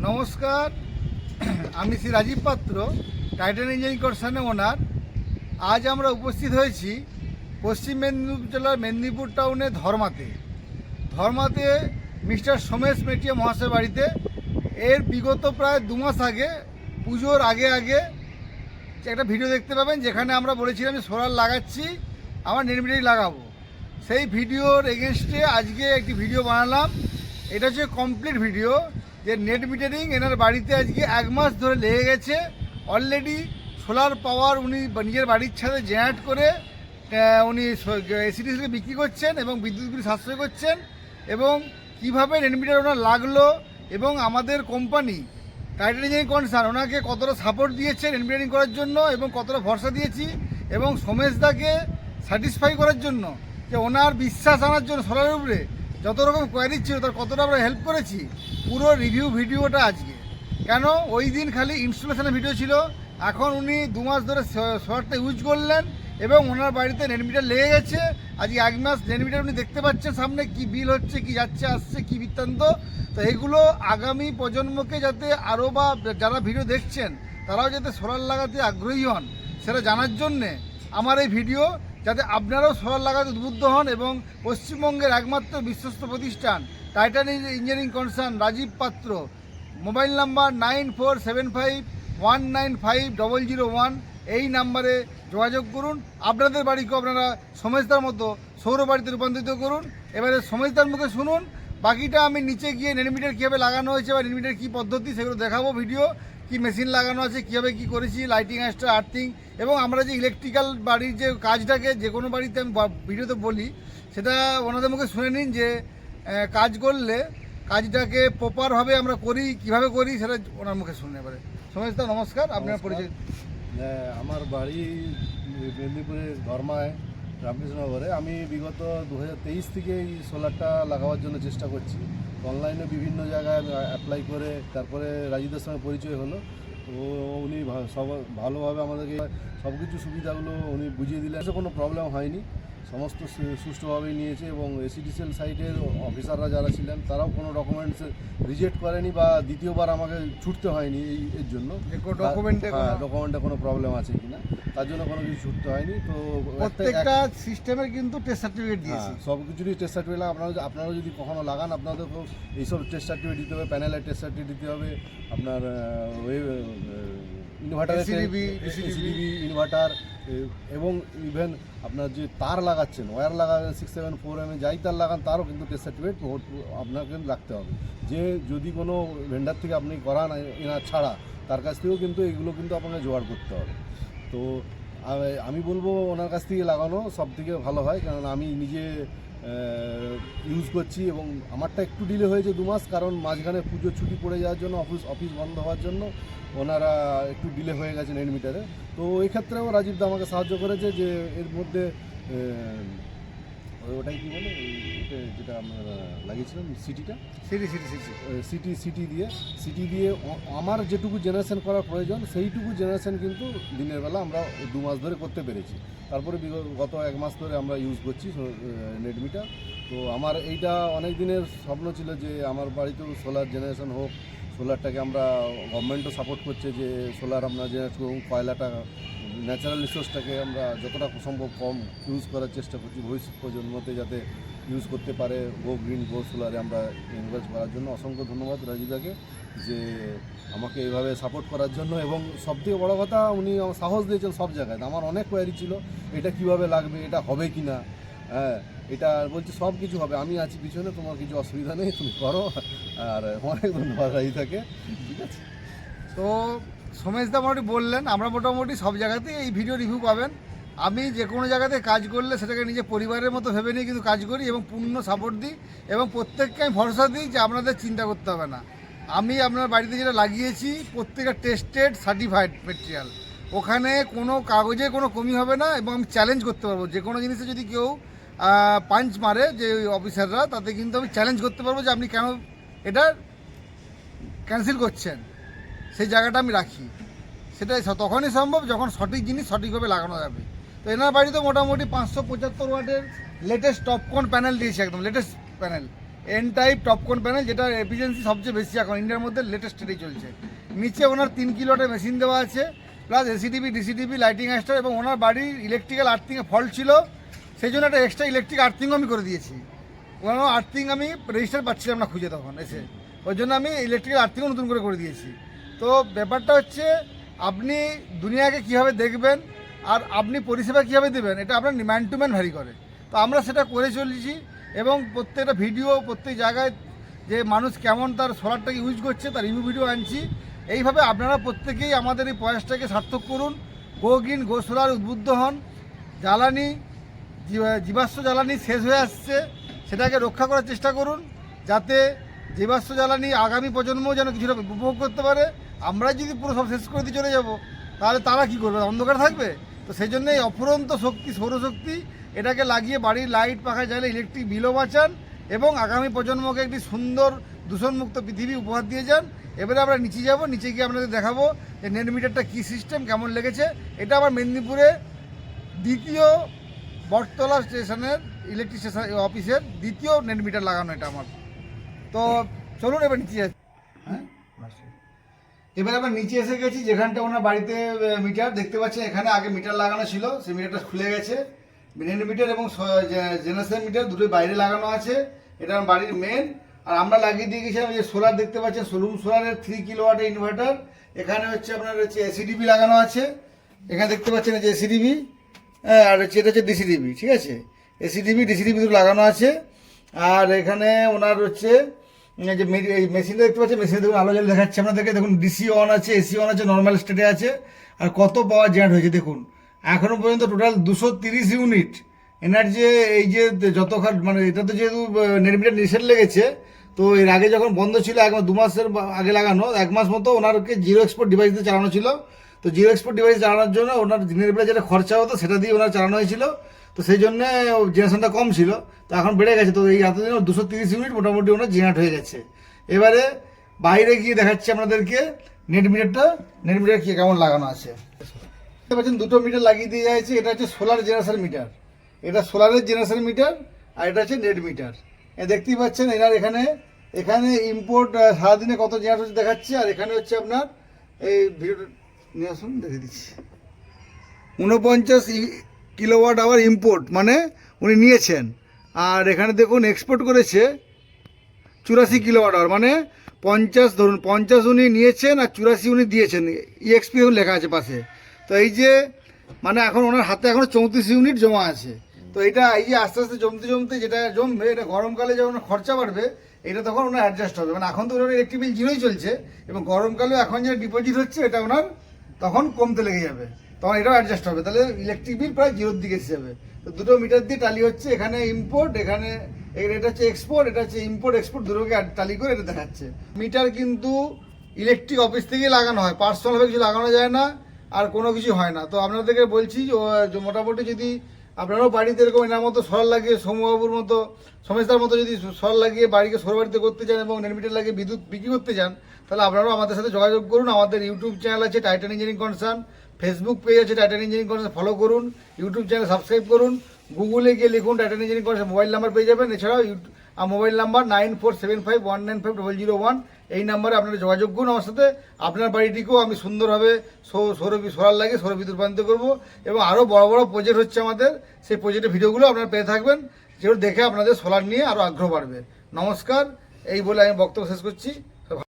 নমস্কার, আমি শ্রী রাজীব পাত্র, টাইটান ইঞ্জিনিয়ারিং কনসার্নের ওনার। আজ আমরা উপস্থিত হয়েছি পশ্চিম মেদিনীপুর জেলার মেদিনীপুর টাউনে ধর্মাতে মিস্টার সোমেশ মেটিয়া মহাশয় বাড়িতে। এর বিগত প্রায় 2 মাস আগে, পুজোর আগে একটা ভিডিও দেখতে পাবেন, যেখানে আমরা বলেছিলাম যে সোলার লাগাচ্ছি, আমার নেট মিটারিং লাগাবো। সেই ভিডিওর এগেনস্টে আজকে একটি ভিডিও বানালাম। এটা হচ্ছে কমপ্লিট ভিডিও, যে নেট মিটারিং এনার বাড়িতে আজকে 1 মাস ধরে লেগে গেছে। অলরেডি সোলার পাওয়ার উনি নিজের বাড়ির ছাদে জেনারেট করে উনি এসিডিসিকে বিক্রি করছেন এবং বিদ্যুৎ বিল সাশ্রয় করছেন, এবং কীভাবে নেট মিটার ওনার লাগলো এবং আমাদের কোম্পানি টাইটান ইঞ্জিনিয়ারিং কনসার্ন ওনাকে কতটা সাপোর্ট দিয়েছে নেট মিটারিং করার জন্য এবং কতটা ভরসা দিয়েছি, এবং সোমেশদাকে স্যাটিসফাই করার জন্য, যে ওনার বিশ্বাস আনার জন্য সোলারের উপরে যত রকম কোয়ারি ছিল তার কতটা আমরা হেল্প করেছি। পুরো রিভিউ ভিডিওটা আজকে। কেন ওই দিন খালি ইনস্টলেশনের ভিডিও ছিল, এখন উনি 2 মাস ধরে সোলারটা ইউজ করলেন এবং ওনার বাড়িতে নেট মিটার লেগে গেছে। আজকে 1 মাস নেট মিটার উনি দেখতে পাচ্ছেন সামনে, কি বিল হচ্ছে, কি যাচ্ছে আসছে, কি বৃত্তান্ত। তো এগুলো আগামী প্রজন্মকে যাতে আরও, বা যারা ভিডিও দেখছেন তারাও যাতে সোলার লাগাতে আগ্রহী হন, সেটা জানার জন্যে আমার এই ভিডিও, যাতে আপনারাও সোলার লাগাতে উদ্বুদ্ধ হন। এবং পশ্চিমবঙ্গের একমাত্র বিশ্বস্ত প্রতিষ্ঠান টাইটান ইঞ্জিনিয়ারিং কনসার্ন রাজীব পাত্র, মোবাইল নাম্বার 9475195001, এই নাম্বারে যোগাযোগ করুন। আপনাদের বাড়িকেও আপনারা সোমেশদার মতো সৌর বাড়িতে রূপান্তরিত করুন। এবারে সোমেশদার মুখে শুনুন, বাকিটা আমি নিচে গিয়ে নেট মিটার কীভাবে লাগানো হয়েছে বা নেট মিটার কী পদ্ধতি সেগুলো দেখাবো। ভিডিও কি মেশিন লাগানো আছে, কীভাবে কী করেছি, লাইটিং এক্সট্রা আর্থিং, এবং আমরা যে ইলেকট্রিক্যাল বাড়ির যে কাজটাকে যে কোনো বাড়িতে আমি ভিডিওতে বলি, সেটা ওনাদের মুখে শুনে নিন, যে কাজ করলে কাজটাকে প্রপারভাবে আমরা করি, কিভাবে করি, সেটা ওনার মুখে শুনে। এবারে সোমেশদা নমস্কার, আপনার পরিচয়। আমার বাড়ি মেদিনীপুরের ধর্মায় রামকৃষ্ণনগরে। আমি বিগত 2023 থেকে এই সোলারটা লাগাবার জন্য চেষ্টা করছি। অনলাইনে বিভিন্ন জায়গায় অ্যাপ্লাই করে তারপরে রাজীবদের সঙ্গে পরিচয় হলো। তো উনি সব ভালোভাবে আমাদেরকে সব কিছু সুবিধাগুলো উনি বুঝিয়ে দিলেন, কোনো প্রবলেম হয়নি, সমস্ত সুষ্ঠুভাবেই নিয়েছে। এবং এসিডিসিএল সাইটের অফিসাররা যারা ছিলেন তারাও কোনো ডকুমেন্টস রিজেক্ট করেনি বা দ্বিতীয়বার আমাকে ছুটতে হয়নি এর জন্য, ডকুমেন্টে কোনো প্রবলেম আছে কিনা তার জন্য কোনো কিছু ছুটতে হয়নি। তো প্রত্যেকটা সিস্টেমের কিন্তু টেস্ট সার্টিফিকেট দিয়েছি, সব কিছুরই টেস্ট সার্টিফিকেট। আপনারা যদি কখনো লাগান আপনাদেরকেও এইসব টেস্ট সার্টিফিকেট দিতে হবে, প্যানেলের টেস্ট সার্টিফিকেট দিতে হবে, আপনার ইনভার্টারের ইনভার্টার, এবং ইভেন আপনার যে তার লাগাচ্ছেন, ওয়্যার লাগাবেন 674 mm, যাই তার লাগান তারও কিন্তু টেস্ট সার্টিফিকেট আপনাকে রাখতে হবে। যে যদি কোনো ভেন্ডার থেকে আপনি করান এনার ছাড়া, তার কাছ থেকেও কিন্তু এগুলো কিন্তু আপনাকে জোগাড় করতে হবে। তো আমি বলবো ওনার কাছ থেকে লাগানো সব থেকে ভালো হয়, কারণ আমি নিজে ইউজ করছি এবং আমারটা একটু ডিলে হয়েছে 2 মাস, কারণ মাঝখানে পুজোর ছুটি পড়ে যাওয়ার জন্য, অফিস বন্ধ হওয়ার জন্য ওনারা একটু ডিলে হয়ে গেছে নেট মিটারে। তো এই ক্ষেত্রেও রাজীবদা আমাকে সাহায্য করেছে, যে এর মধ্যে ওটাই কী বলে, যেটা আমরা লাগিয়েছিলাম সিটি দিয়ে আমার যেটুকু জেনারেশন করার প্রয়োজন সেইটুকু জেনারেশন কিন্তু দিনের বেলা আমরা 2 মাস ধরে করতে পেরেছি। তারপরে গত 1 মাস ধরে আমরা ইউজ করছি নেট মিটার। তো আমার এইটা অনেক দিনের স্বপ্ন ছিল যে আমার বাড়িতেও সোলার জেনারেশন হোক। সোলারটাকে আমরা গভর্নমেন্টও সাপোর্ট করছে যে সোলার আমরা জেনারেট করুন, কয়লাটা ন্যাচারাল রিসোর্সটাকে আমরা যতটা সম্ভব কম ইউজ করার চেষ্টা করছি, ভবিষ্যৎ প্রজন্মতে যাতে ইউজ করতে পারে গো গ্রিন গো সোলারে আমরা ইনভেস্ট করার জন্য। অসংখ্য ধন্যবাদ রাজীবদাকে, যে আমাকে এইভাবে সাপোর্ট করার জন্য। এবং সবথেকে বড় কথা, উনি আমার সাহস দিয়েছেন সব জায়গায়। আমার অনেক কোয়ারি ছিল, এটা কিভাবে লাগবে, এটা হবে কি না, এটা বলছি সব কিছু হবে, আমি আছি পিছনে, তোমার কিছু অসুবিধা নেই, তুমি করো। আর অনেক ধন্যবাদ রাজীবদাকে। ঠিক আছে, তো সোমেশদা মোটামুটি বললেন, আমরা মোটামুটি সব জায়গাতেই এই ভিডিও রিভিউ পাবেন। আমি যে কোনো জায়গাতে কাজ করলে সেটাকে নিজের পরিবারের মতো ভেবে নিয়ে কিন্তু কাজ করি এবং পূর্ণ সাপোর্ট দিই, এবং প্রত্যেককে আমি ভরসা দিই যে আপনাদের চিন্তা করতে হবে না। আমি আপনার বাড়িতে যেটা লাগিয়েছি প্রত্যেকটা টেস্টেড সার্টিফাইড মেটেরিয়াল, ওখানে কোনো কাগজে কোনো কমি হবে না। এবং আমি চ্যালেঞ্জ করতে পারবো, যে কোনো জিনিসে যদি কেউ পাঞ্চ মারে যে অফিসাররা, তাতে কিন্তু আমি চ্যালেঞ্জ করতে পারবো যে আপনি কেন এটা ক্যান্সেল করছেন, সেই জায়গাটা আমি রাখি। সেটাই তখনই সম্ভব যখন সঠিক জিনিস সঠিকভাবে লাগানো যাবে। তো এনার বাড়িতে মোটামুটি 575 ওয়াটের লেটেস্ট টপকন প্যানেল দিয়েছে, একদম latest panel. N type Topcon panel, যেটা এফিসিয়েন্সি সবচেয়ে বেশি এখন ইন্ডিয়ার মধ্যে লেটেস্ট এটাই চলছে। নিচে ওনার 3 কিলোওয়াটের মেশিন দেওয়া আছে, plus ACDB DCDB lighting ester, এবং ওনার বাড়ির ইলেকট্রিক্যাল আর্থিংয়ে ফল্ট ছিল, সেই জন্য একটা এক্সট্রা ইলেকট্রিক আর্থিংও আমি করে দিয়েছি। কোনো আর্থিং আমি রেজিস্টার পাচ্ছিলাম না খুঁজে তখন এসে, ওই জন্য আমি ইলেকট্রিক্যাল আর্থিংও নতুন করে দিয়েছি। তো ব্যাপারটা হচ্ছে আপনি দুনিয়াকে কীভাবে দেখবেন আর আপনি পরিষেবা কীভাবে দেবেন, এটা আপনার ম্যান টু ম্যান ভ্যারি করে। তো আমরা সেটা করে চলেছি, এবং প্রত্যেকটা ভিডিও প্রত্যেক জায়গায় যে মানুষ কেমন তার সোলারটাকে ইউজ করছে তার রিভিউ ভিডিও আনছি। এইভাবে আপনারা প্রত্যেকেই আমাদের এই প্রয়াসটাকে সার্থক করুন। গো গ্রিন গো সোলার উদ্বুদ্ধ হন। জ্বালানি জীবাশ্ম জ্বালানি শেষ হয়ে আসছে, সেটাকে রক্ষা করার চেষ্টা করুন, যাতে জীবাশ্ম জ্বালানি আগামী প্রজন্মও যেন কিছুটা উপভোগ করতে পারে। আমরা যদি পুরো সব শেষ করে দিয়ে চলে যাব, তাহলে তারা কী করবে? অন্ধকার থাকবে। তো সেই জন্যই অফুরন্ত শক্তি সৌরশক্তি এটাকে লাগিয়ে বাড়ির লাইট পাখা জ্বালে ইলেকট্রিক বিলও বাঁচান, এবং আগামী প্রজন্মকে একটি সুন্দর দূষণমুক্ত পৃথিবী উপহার দিয়ে যান। এবারে আমরা নিচে যাব, নিচে গিয়ে আপনাদের দেখাবো যে নেট মিটারটা কী সিস্টেম, কেমন লেগেছে। এটা আমার মেদিনীপুরে দ্বিতীয় বটতলা স্টেশনের ইলেকট্রিক স্টেশন অফিসের দ্বিতীয় নেট মিটার লাগানো এটা আমার। তো চলুন এবার নিচে যাচ্ছি। হ্যাঁ, এবার আমরা নিচে এসে গেছি, যেখানটা ওনার বাড়িতে মিটার দেখতে পাচ্ছেন। এখানে আগে মিটার লাগানো ছিল, সেই মিটারটা খুলে গেছে। নেট মিটার এবং জেনারেশন মিটার দুটোই বাইরে লাগানো আছে। এটা আমার বাড়ির মেন। আর আমরা লাগিয়ে দিয়ে গেছিলাম যে সোলার দেখতে পাচ্ছেন, সোলুম সোলারের 3 কিলোওয়াটের ইনভার্টার। এখানে হচ্ছে আপনার হচ্ছে এসিডিবি লাগানো আছে, এখানে দেখতে পাচ্ছেন যে এসিডিবি, আর হচ্ছে এটা হচ্ছে ডিসিডিবি, ঠিক আছে। এসিডিবি ডিসিডিবি দুটো লাগানো আছে। আর এখানে ওনার হচ্ছে যে মেশিনটা দেখতে পাচ্ছেন, মেশিনে দেখুন আলো জ্বালিয়ে দেখাচ্ছে আপনাদেরকে। দেখুন ডিসি অন আছে, এসি অন আছে, নর্মাল স্টেটে আছে। আর কত পাওয়ার জেনারেট হয়েছে দেখুন, এখনও পর্যন্ত টোটাল 230 ইউনিট এনার্জি। এই যে যতক্ষণ মানে এটা তো যেহেতু নেট মিটার নিষেধ লেগেছে, তো এর আগে যখন বন্ধ ছিল 2 মাসের আগে লাগানো, 1 মাস মতো ওনারকে জিরো এক্সপোর্ট ডিভাইস দিয়ে চালানো ছিল। তো জিরো এক্সপোর্ট ডিভাইস চালানোর জন্য ওনার দিনের বেলা যেটা খরচা হতো সেটা দিয়ে ওনার চালানো হয়েছিল। তো সেই জন্যে জেনারেশনটা কম ছিল, তো এখন বেড়ে গেছে। তো এই এতদিন 230 ইউনিট মোটামুটি ওনার জেনারেট হয়ে গেছে। এবারে বাইরে গিয়ে দেখাচ্ছি আপনাদেরকে নেট মিটারটা, নেট মিটার কি কেমন লাগানো আছে। দেখতে পাচ্ছেন 2টো মিটার লাগিয়ে দিয়ে যাচ্ছে। এটা হচ্ছে সোলার জেনারেশন মিটার, এটা সোলারের জেনারেশন মিটার, আর এটা হচ্ছে নেট মিটার। দেখতেই পাচ্ছেন এনার এখানে ইম্পোর্ট সারাদিনে কত জেনারেট হচ্ছে দেখাচ্ছে। আর এখানে হচ্ছে আপনার এই ভিডিওটা নিয়ে আসুন, দেখে দিচ্ছি। 49 কিলোওয়াট আওয়ার ইম্পোর্ট মানে উনি নিয়েছেন। আর এখানে দেখুন এক্সপোর্ট করেছে 84 কিলোওয়াট আওয়ার, মানে 50 ধরুন 50 উনি নিয়েছেন আর 84 উনি দিয়েছেন, ইএক্সপি লেখা আছে পাশে। তো এই যে মানে এখন ওনার হাতে এখনও 34 ইউনিট জমা আছে। তো এটা এই যে আস্তে আস্তে জমতে যেটা জমবে, এটা গরমকালে যখন খরচা বাড়বে এটা তখন ওনার অ্যাডজাস্ট হবে। মানে এখন তো ওনার ইলেকট্রিক বিল জিরোই চলছে, এবং গরমকালেও এখন যেটা ডিপোজিট হচ্ছে এটা ওনার তখন কমতে লেগে যাবে, তখন এটাও অ্যাডজাস্ট হবে। তাহলে ইলেকট্রিক বিল প্রায় জিরোর দিকে এসে যাবে। তো 2টো মিটার দিয়ে টালি হচ্ছে, এখানে ইম্পোর্ট, এখানে এটা হচ্ছে এক্সপোর্ট, এটা হচ্ছে ইম্পোর্ট এক্সপোর্ট দুটোকে টালি করে এটা দেখাচ্ছে। মিটার কিন্তু ইলেকট্রিক অফিস থেকেই লাগানো হয়, পার্সোনালভাবে কিছু লাগানো যায় না, আর কোনো কিছু হয় না। তো আপনাদেরকে বলছি যে মোটামুটি যদি আপনারাও বাড়িতে এরকম এনার মতো সোলার লাগিয়ে, সৌম্যবাবুর মতো, সমেশদার মতো যদি সোলার লাগিয়ে বাড়িকে সৌর বাড়িতে করতে চান এবং নেট মিটার লাগিয়ে বিদ্যুৎ বিক্রি করতে চান, তাহলে আপনারাও আমাদের সাথে যোগাযোগ করুন। আমাদের ইউটিউব চ্যানেল আছে Titan engineering concern, Facebook page আছে টাইটান ইঞ্জিনিয়ারিং কনসার্ন, ফলো করুন, ইউটিউব চ্যানেল সাবস্ক্রাইব করুন, গুগলে গিয়ে লিখুন Titan engineering concern, mobile number পেয়ে যাবেন। এছাড়াও মোবাইল নাম্বার 947519519500, এই নাম্বারে আপনারা যোগাযোগ করুন আমার সাথে। আপনার বাড়িটিকেও আমি সুন্দরভাবে সোলার লাগিয়ে সৌর বিদ্যুৎ রূপান্তরিত করবো, এবং আরও বড় বড় প্রজেক্ট হচ্ছে আমাদের, সেই প্রজেক্টের ভিডিওগুলো আপনারা পেয়ে থাকবেন, যেগুলো দেখে আপনাদের সোলার নিয়ে আরও আগ্রহ বাড়বে। নমস্কার, এই বলে আমি বক্তব্য শেষ করছি।